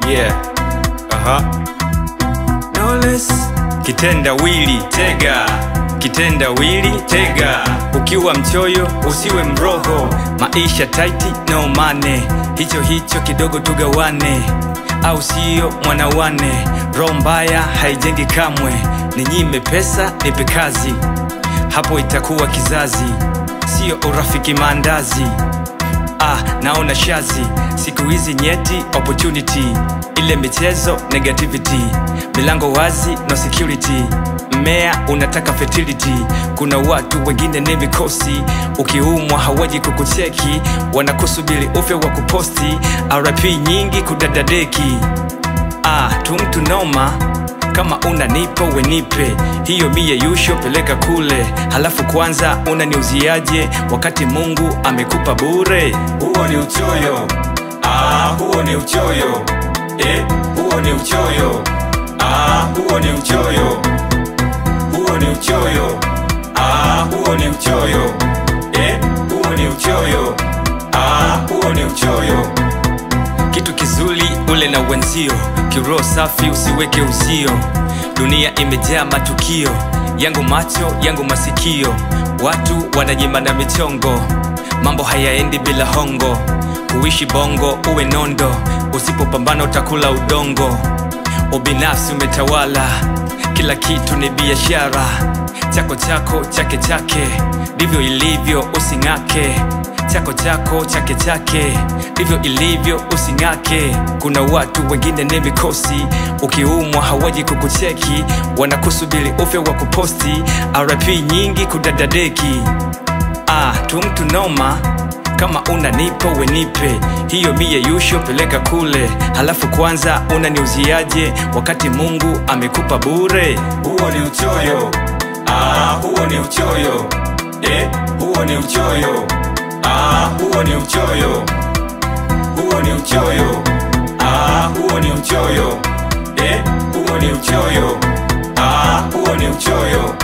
Yeah. No less. Kitendawili tega, kitendawili tega. Ukiwa mchoyo usiwe mroho, maisha tight no money. Hicho kidogo tugawane, au sio mwanawane? Roho mbaya haijengi kamwe, ninyime pesa nipe kazi, hapo itakuwa kizazi, sio urafiki mandazi. Naona shazi, siku hizi nyeti opportunity, ile michezo negativity, milango wazi no security. Mmea unataka fertility, kuna watu wengine ni mikosi, ukiumwa hawaji kukucheki, wanakusubiri ufe wa kuposti, RIP nyingi kudadadeki. Tumtu noma, kama unanipa wenipe, hiyo mie yusho peleka kule, halafu kwanza unaniuziaje wakati Mungu amekupa bure? Huo ni uchoyo, huo ni uchoyo, huo ni uchoyo, huo ni uchoyo, huo ni uchoyo, huo ni uchoyo, huo ni uchoyo, huo ni uchoyo. Kitu kizuri ule na wenzio, kiroho safi usiweke uzio. Dunia imejaa matukio, yangu macho yangu masikio, watu wanajimana michongo, mambo hayaendi bila hongo. Kuishi bongo uwe nondo, usipopambana utakula udongo. Ubinafsi umetawala, kila kitu ni biashara, chako chako chake chake, ndivyo ilivyo using'ake. Chako chako chake chake, ndivyo ilivyo using'ake. Kuna watu wengine ni mikosi, ukiumwa hawaji kukucheki, wanakusubiri ufe wa kuposti, RIP nyingi kudadadeki. Tumtu noma, kama unanipa wenipe, hiyo mie yusho peleka kule, halafu kwanza unaniuziaje wakati Mungu amekupa bure? Huo ni uchoyo, huo ni uchoyo, huo ni uchoyo, huo ni uchoyo, huo ni uchoyo, huo ni uchoyo, huo ni uchoyo, huo ni uchoyo.